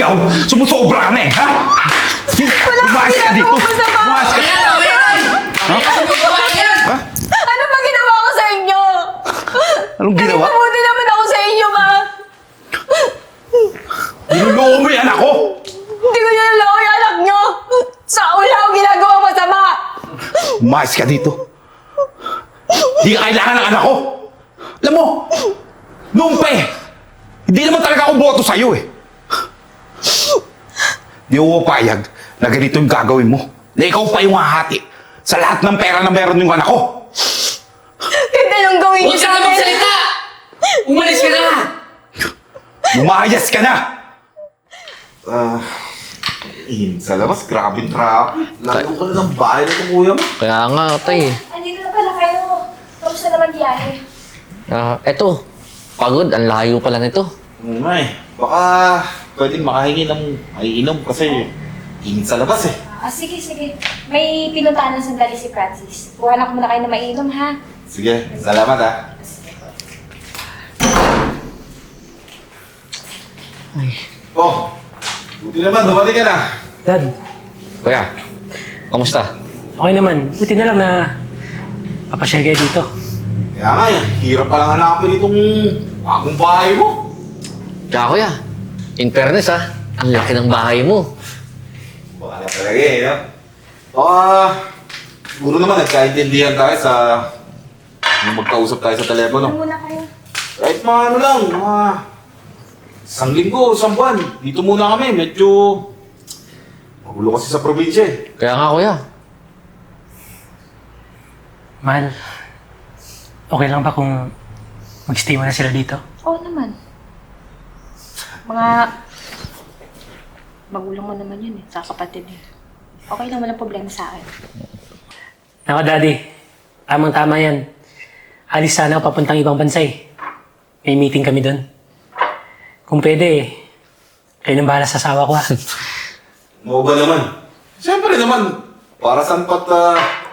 ikaw, sumusobra ka na eh, ha? Umayos ka dito! Umayos ka! Ha? Ha? Ano ba ginawa ko sa inyo? Anong ginawa? Nagpabuti naman ako sa inyo, ma. Niloloko mo yung anak ko! Hindi ko niloloko yung anak nyo. Sa wala akong ginagawa masama. Umayos ka dito! Hindi ka kailangan ng anak ko! Alam mo, noong pa eh, hindi naman talaga ako boto sa'yo eh. Di ako papayag na ganito yung gagawin mo. Na ikaw pa yung hahati sa lahat ng pera na meron yung anak ko. Kahit anong gawin niyo Huwag ka sa na amin. magsalita! Umalis ka na! Lumayas ka na! Sa labas, grabing traffic. Lalo ka na ng bahay na itong kuya mo. Kaya nga, tay. Andito na pala kayo. Kamusta naman biyahe? Eto. Pagod. Ang layo pala nito. May, baka pwedeng makahingi ng maiinom kasi init sa labas eh. Sige, sige. May pinuntahan ng sandali si Francis. Buhanan ko muna kayo na mainom, ha? Sige, salamat ha. Oh, buti naman, dumating ka na. Dad, Kuya, kamusta? okay naman. Buti na lang na papasyal kayo dito. Kaya nga, hirap palang hanapin itong bagong bahay mo. Kaya kuya, in fairness ang laki ng bahay mo. Baka na talaga eh, no? Siguro naman nagkaintindihan tayo sa yung magkausap tayo sa telepono. Ano muna kayo? Kahit mga ano lang, mga isang linggo, isang buwan. Dito muna kami, medyo magulo kasi sa probinsya eh. Kaya nga kuya. Mahal, okay lang ba kung mag-stay muna sila dito? Oo naman. Mga magulang mo naman yun eh, sa kapatid eh. Okay lang, walang problema sa akin. Nako, Daddy. Tamang-tama yan. Alis sana ako papuntang ibang bansa eh. May meeting kami doon. Kung pwede, kayo nang bahala sa asawa ko ha. Mo ba naman? Siyempre naman, para saan pat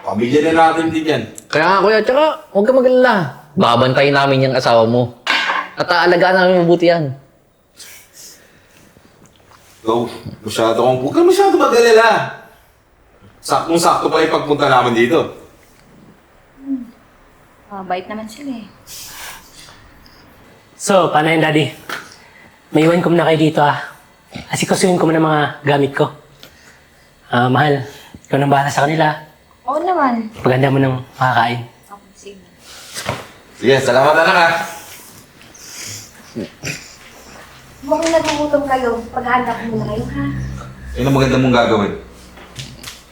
pamilya na natin din yan. Kaya nga kuya, tsaka huwag ka mag-alala. Babantayin namin yung asawa mo. At aalagaan namin mabuti yan. Ikaw, huwag ka masyado mag-alala. Saktong-sakto pa yung pagpunta namin dito. Bait naman sila eh. So, paano yun, Daddy? May iwan ko muna kayo dito ha. Asikasuhin ko muna mga gamit ko. Mahal, ikaw nang bahala sa kanila. Oo naman. Paganda mo ng makakain. Okay, sige. Sige, salamat anak ha. Mukhang nagugutom kayo. Paghanda ko muna kayo, ha? Yun ang maganda mong gagawin.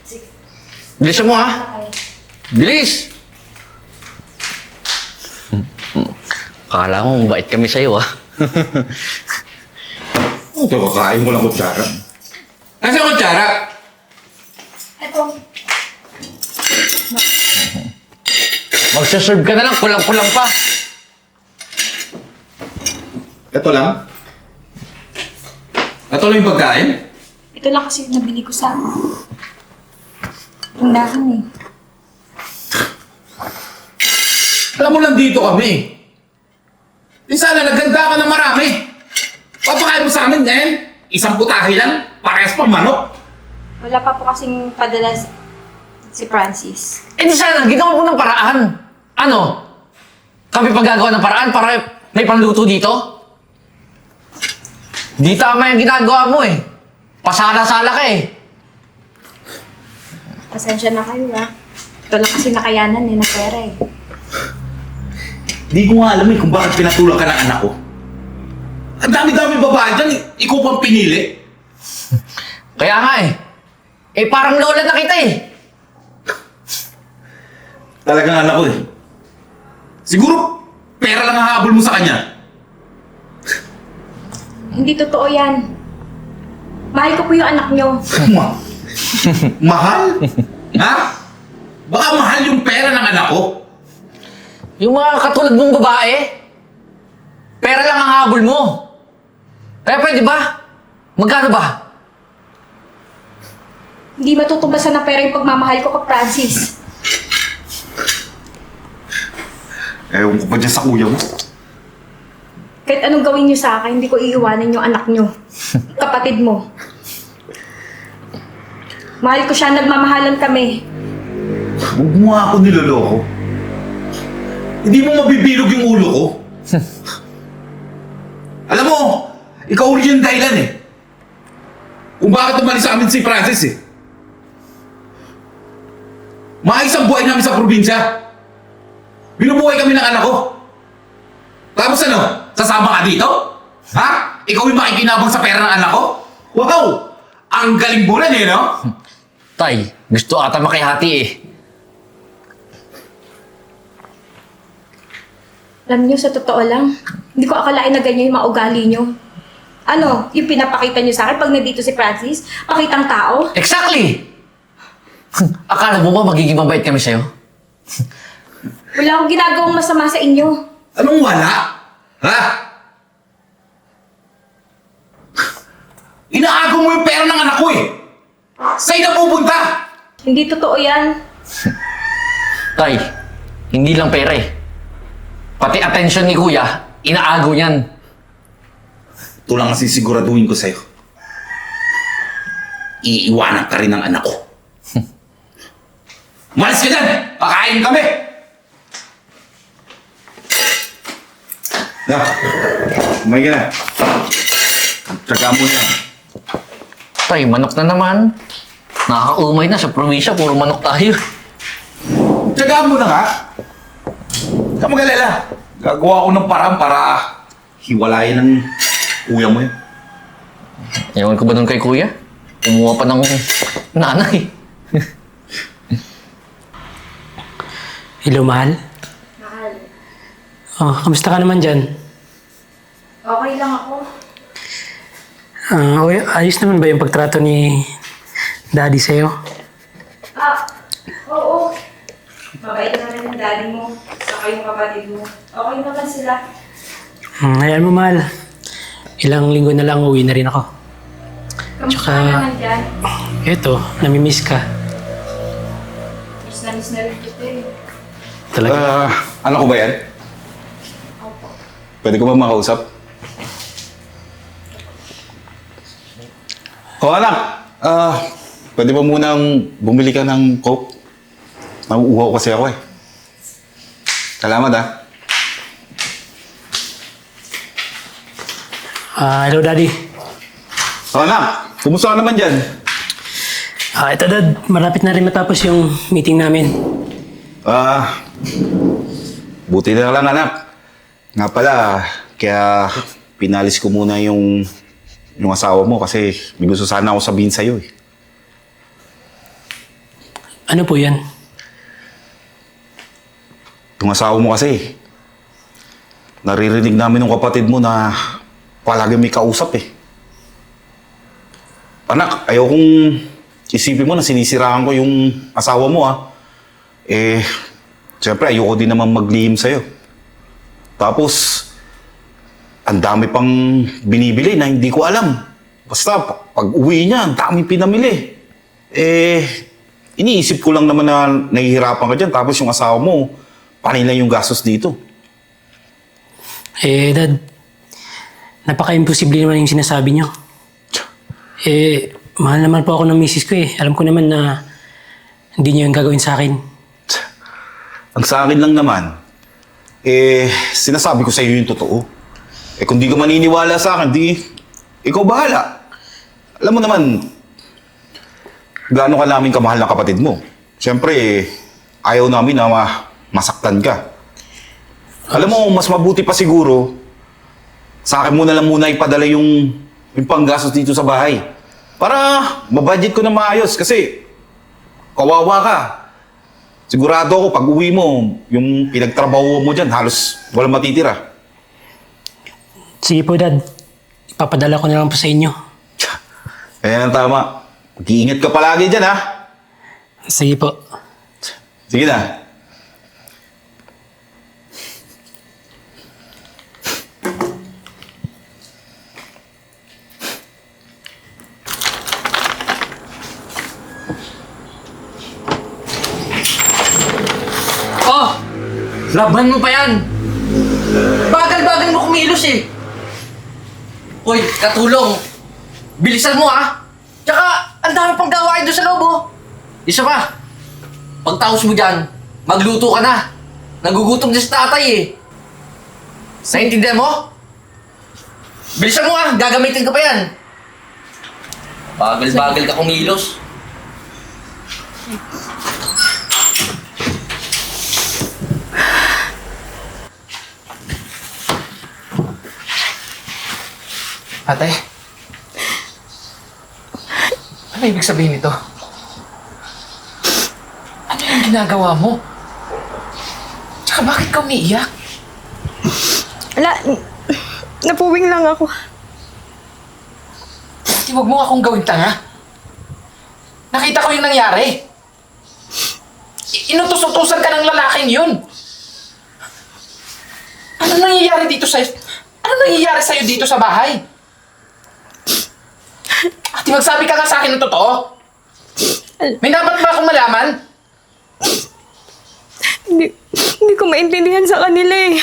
Sige. Bilisan mo ha. Okay. Bilis! Kala mo, mabait kami sa'yo Ito, kakain mo lang kutsara. Nasaan ang kutsara? Eto. Magsaserve ka na lang, kulang-kulang pa. Ito lang? Ito lang yung pagkain? Ito lang kasi yung nabili ko sa tindahan eh. Alam mo lang dito kami. Di sana naganda ka na marami. Papakain mo sa amin ngayon. Isang putahe lang. Parehas pang manok. Wala pa po kasing padala si Francis. Eh di sana, ginawa mo ng paraan. Ano? Kami paggagawa ng paraan para may panluto dito? Di tama yung ginagawa mo eh. Pasala-sala ka eh. Pasensya na kayo ha. Ito lang kasi nakayanan eh, na pera eh. Di ko nga alam eh kung bakit pinatulang ka ng anak ko. Ang dami-dami babae dyan, ikaw pang pinili. Kaya nga eh. Eh parang lola na kita eh. Talagang anak ko eh. Siguro, pera lang ang habol mo sa kanya. Hindi totoo yan. Mahal ko po yung anak nyo. Mahal? Ha? Baka mahal yung pera ng anak ko. Yung mga katulad mong babae, pera lang ang habol mo. Kaya pwede ba? Magkano ba? Hindi matutumbasan ng pera yung pagmamahal ko kay Francis. Ewan ko pa dyan sa kuya mo. Kahit anong gawin nyo sa akin, hindi ko iiwanan yung anak nyo. Kapatid mo. Mahal ko siya, nagmamahalan kami. Huwag mo nga ako niloloko. Hindi mo mabibilog yung ulo ko. Alam mo, ikaw rin yung dahilan eh. Kung bakit umalis sa amin si Francis eh. Maayos ang buhay namin sa probinsya. Binubuhay kami ng anak ko. Tapos ano, sasama ka dito? Ha? Ikaw yung makikinabang sa pera ng anak ko? Wow! Ang galing mo rin eh, no? Tay, gusto ata makihati eh. Alam niyo, sa totoo lang, hindi ko akalain na ganyan yung mga ugali niyo. Ano, yung pinapakita niyo sa akin pag nandito si Francis? Pakitang tao? Exactly! Akala mo ba magiging mabait kami sa'yo? Wala akong ginagawang masama sa inyo. Anong wala? Ha? Inaagaw mo yung pera ng anak ko eh. Sa'yo na pupunta? Hindi totoo yan. Tay, hindi lang pera eh. Pati attention ni Kuya, inaagaw niyan. Ito lang ang sisiguraduhin ko sa'yo. Iiwanan ka rin ng anak ko. Malis ka dyan! Pakain kami! Na, umay ka na. Tsaga mo yan. Tay, manok na naman. Nakakaumay na sa probinsya, puro manok tayo. Tsaga mo na nga. Huwag ka mag-alala. Gagawa ko ng paraan para hiwalayan ng kuya mo yun. Ewan ko ba nun kay Kuya? Kumuha pa ng nanay. Hello, mahal. Mahal. Oh, kamusta ka naman dyan? Okay lang ako. Okay, ayos naman ba yung pagtrato ni Daddy sa'yo? Oo. Mabait naman yung daddy mo, saka yung kapatid mo. Okay naman sila. Hayaan mo, mahal. Ilang linggo na lang uwi na rin ako. Kamusta Tsaka- ka naman dyan? Eto, namimiss ka. Miss na rin kita eh. Talaga. Ano ko ba yan? Opo. Pwede ko ba makausap? Anak! Pwede ba munang bumili ka ng Coke? Nauuhaw kasi ako eh. Salamat Hello, Daddy. Anak! Kumusta ka naman dyan? Ito, Dad. Malapit na rin matapos yung meeting namin. Buti na lang anak. Nga pala, kaya pinalis ko muna yung asawa mo kasi may gusto sana ako sabihin sa'yo eh. Ano po yan? Yung asawa mo kasi, naririnig namin ng kapatid mo na palagi may kausap eh. Anak, ayokong isipin mo na sinisiraan ko yung asawa mo siyempre ayoko din naman maglihim sa'yo. Tapos, ang dami pang binibili na hindi ko alam. Basta, pag uwi niya, ang dami pinamili. Iniisip ko lang naman na nahihirapan ka dyan. Tapos yung asawa mo, panay lang yung gastos dito. Dad. Napaka-imposible naman yung sinasabi niyo. Mahal naman po ako ng misis ko eh. Alam ko naman na hindi niyo yung gagawin sa akin. Ang sa akin lang naman, sinasabi ko sa iyo yung totoo. Kung di ka maniniwala sa akin, di ikaw bahala. Alam mo naman, gaano ka namin kamahal na kapatid mo. Siyempre, ayaw namin na masaktan ka. Alam mo, mas mabuti pa siguro, sa akin mo na lang muna ipadala yung panggastos dito sa bahay. Para mabudget ko na maayos kasi kawawa ka. Sigurado ako, pag uwi mo, yung pinagtrabaho mo dyan, halos walang matitira. Sige po, Dad. Ipapadala ko na lang po sa inyo. Ayan ang tama. Mag-iingat ka palagi dyan, ha? Sige po. Sige na. Oh! Laban mo pa yan! Bagal-bagal mo kumilos eh! Uy, katulong! Bilisan mo ah! Tsaka, ang dami pang gawain doon sa loob oh! Isa pa, pagtapos mo dyan, magluto ka na. Nagugutom din sa tatay eh. Naintindihan mo? Bilisan mo ah, gagamitin ka pa yan. Bagal-bagal ka kumilos. Ate, ano ibig sabihin nito? Ano yung ginagawa mo? Tsaka bakit ka umiiyak? Wala, napuwing lang ako. Ate, huwag mo akong gawin tanga. Nakita ko yung nangyari. Inutos-utusan ka ng lalaking yun. Ano nangyayari dito sa'yo? Ano nangyayari sa'yo dito sa bahay? Ate, magsabi ka nga sa akin ng totoo. May dapat ba akong malaman? Hindi ko maintindihan sa kanila eh.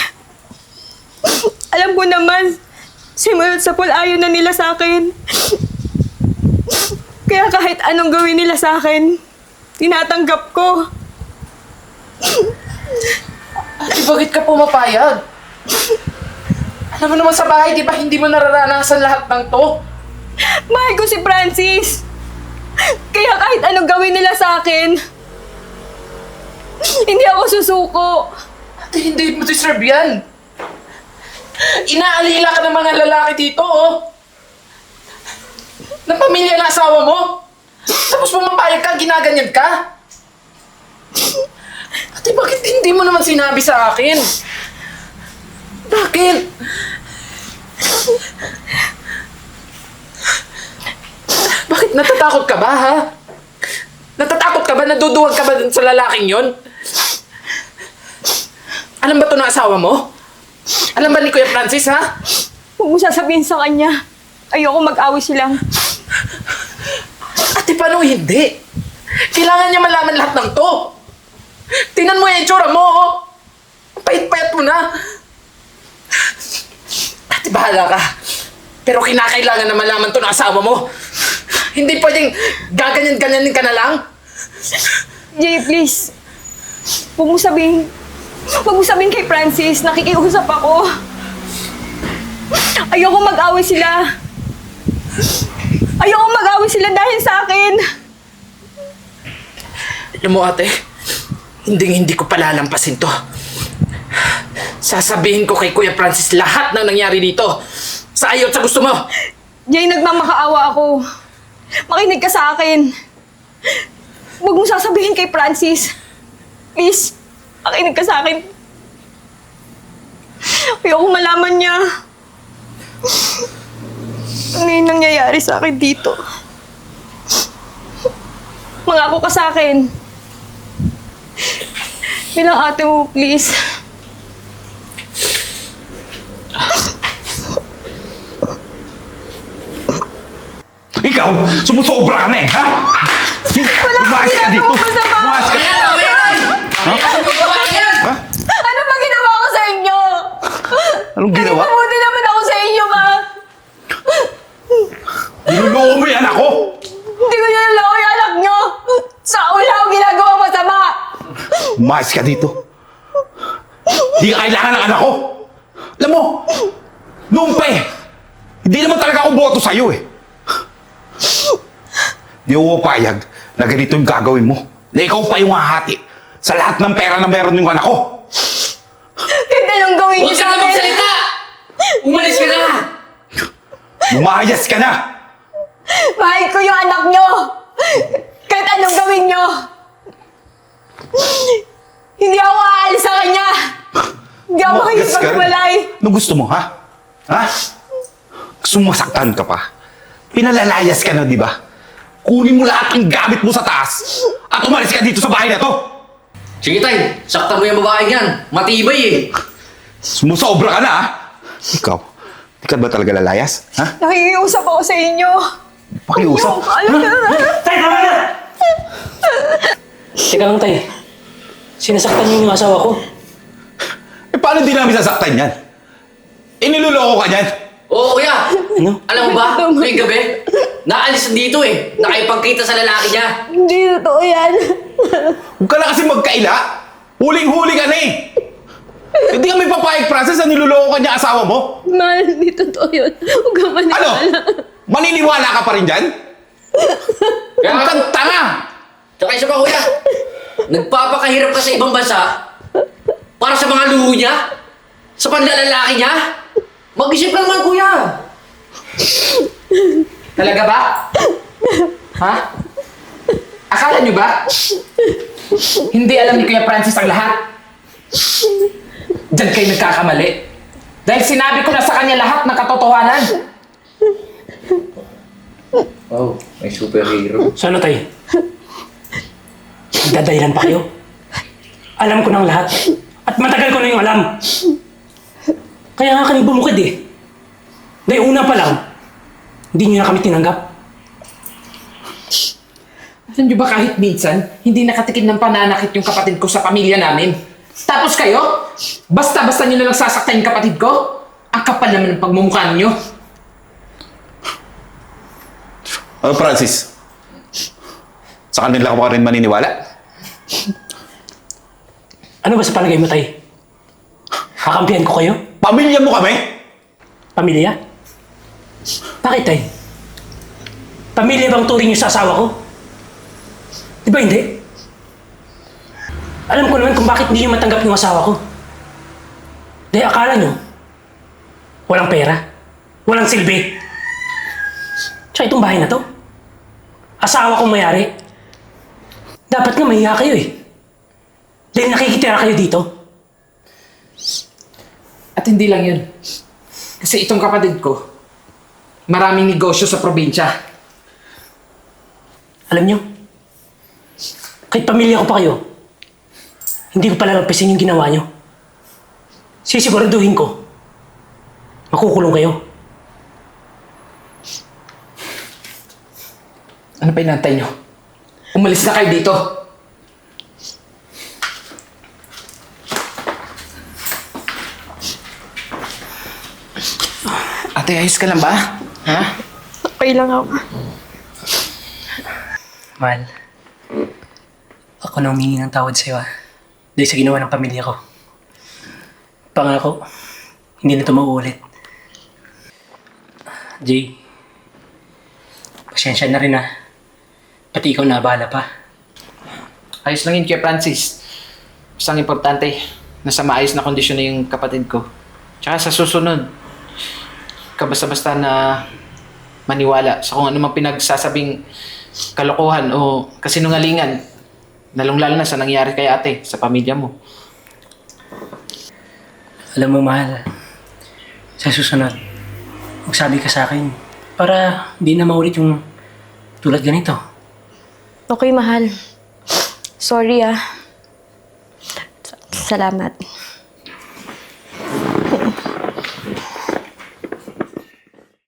Alam ko naman, simula sa pool ayaw na nila sa akin. Kaya kahit anong gawin nila sa akin, tinatanggap ko. Ate, bakit ka pumapayag? Alam mo naman sa bahay, di ba hindi mo nararanasan lahat ng to? Mahal ko si Francis. Kaya kahit anong gawin nila sa akin, hindi ako susuko. Ate, hindi mo deserve yan. Inaalila ka ng mga lalaki dito, oh. Ng pamilya na asawa mo. Tapos pumapayag ka, ginaganyan ka. Ate, bakit hindi mo naman sinabi sa akin? Bakit? Bakit natatakot ka ba, ha? Natatakot ka ba? Naduduwag ka ba dun sa lalaking yon? Alam ba to na asawa mo? Alam ba ni Kuya Francis, ha? Huwag mo sasabihin sa kanya. Ayoko mag-away sila. Ate, paano hindi? Kailangan niya malaman lahat ng to. Tingnan mo yung itsura mo, oh. Ang pait-pait mo na. Ate, bahala ka. Pero kinakailangan na malaman to ng asawa mo. Hindi pwedeng gaganyan-ganyanin ka na lang. Jay, please. Huwag mo sabihin kay Francis, nakikiusap ako. Ayoko mag-away sila. Ayoko mag-away sila dahil sa akin. Alam mo, ate, hindi ko palalampasin to. Sasabihin ko kay Kuya Francis lahat ng nangyari dito. Sa ayaw at sa gusto mo. Jay, nagmamakaawa ako. Makinig ka sa akin. Huwag mo sasabihin kay Francis. Please, makinig ka sa akin. Ayoko malaman niya. Ano yung nangyayari sa akin dito? Mangako ka sa akin. Bilang ate mo, please. Ikaw, sumusobra ka na eh, ha? Wala akong Umayos ka dito. ginagawa masama. Umayos ka. Ha? Ano ba ginawa ko sa inyo? Anong ginawa? Nagpabuti naman ako sa inyo, ma. Niloloko mo yan ako! Hindi ko niloloko yung anak nyo. Sa wala akong ginagawa masama. Umayos ka dito. Hindi ka kailangan ng anak ko. Alam mo, noong pa eh, hindi naman talaga ako boto sa'yo eh. Di ako papayag na ganito yung gagawin mo. Na ikaw pa yung hahati sa lahat ng pera na meron yung anak ko. Kahit anong gawin niyo Huwag sa ka na akin. magsalita! Umalis ka na! Lumayas ka na! Mahal ko yung anak nyo. Kahit anong gawin nyo. Hindi ako aalis sa kanya. Hindi ako Umagas ka rin. makikipagwalay. Anong gusto mo, ha? Ha? Gusto mo masaktan ka pa? Pinalalayas ka na, di ba? Kunin mo lahat ng gamit mo sa taas at umalis ka dito sa bahay na to! Sige tay, saktan mo yung babae yan. Matibay eh. Sumusobra ka na, ha? Ikaw, di ka ba talaga lalayas? Ha? Nakikiusap ako sa inyo. Pakiusap? Alam na. Tay, tama na! Teka lang, tay. Sinasaktan niyo yung asawa ko. Eh, paano di namin sasaktan yan? Iniluloko ka niyan? Oo, kuya. Ano? Alam mo ba, ngayong gabi, naalis na dito eh. Nakipagkita sa lalaki niya. Hindi totoo yan. Huwag ka na kasi magkaila. Huling-huli ka na eh. Hindi kami papayag, Francis, na niluloko ka niya asawa mo. Mahal, hindi totoo yun. Huwag ka maniwala. Ano? Maniniwala ka pa rin dyan? Huwag kang tanga! Tsaka isa pa, kuya. Nagpapakahirap ka sa ibang bansa para sa mga luho niya, sa panlalalaki niya. Mag-isip ka naman, kuya. Talaga ba? Ha? Akala nyo ba? Hindi alam ni Kuya Francis ang lahat. Diyan kayo nagkakamali. Dahil sinabi ko na sa kanya lahat ng katotohanan. Wow, may superhero. So ano tayo? Dadahilan pa kayo? Alam ko ng lahat. At matagal ko na yung alam. Kaya nga kami bumukid eh. Dahil una pa lang, hindi nyo na kami tinanggap. Alam nyo ba kahit minsan, hindi nakatikim ng pananakit yung kapatid ko sa pamilya namin? Tapos kayo, basta-basta nyo na lang sasaktan yung kapatid ko? Ang kapal naman ng pagmumukha ninyo. Ano, Francis? Sa kanila ka pa rin maniniwala? Ano ba sa palagay mo, tay? Kakampihan ko kayo? Pamilya mo kami? Pamilya? Bakit, tay? Pamilya bang turing niyo sa asawa ko? Di ba hindi? Alam ko naman kung bakit hindi niyo matanggap yung asawa ko. Dahil akala niyo, walang pera, walang silbi. Tsaka itong bahay na to, asawa kong mayari. Dapat nga mahiya kayo eh. Dahil nakikitira kayo dito. At hindi lang yun. Kasi itong kapatid ko, maraming negosyo sa probinsya. Alam niyo, kahit pamilya ko pa kayo, hindi ko palalagpasin yung ginawa niyo. Sisiguraduhin ko, makukulong kayo. Ano pa inantay nyo? Umalis na kayo dito. Ate, ayos ka lang ba? Ha? Okay lang ako. Mahal, ako na humingi ng tawad sa'yo dahil sa ginawa ng pamilya ko. Pangako, hindi na ito mauulit. Jay, pasensya na rin pati ikaw naabala pa. Ayos lang yun, Kuya Francis. Basta ang importante, nasa maayos na kondisyon na yung kapatid ko. Tsaka sa susunod, basta-basta na maniwala sa kung anumang pinagsasabing kalokohan o kasinungalingan, lalong-lalo na sa nangyari kay ate, sa pamilya mo. Alam mo, mahal, sa susunod, magsabi ka sa akin para hindi na maulit yung tulad ganito. Okay, mahal. Sorry, ah. Salamat.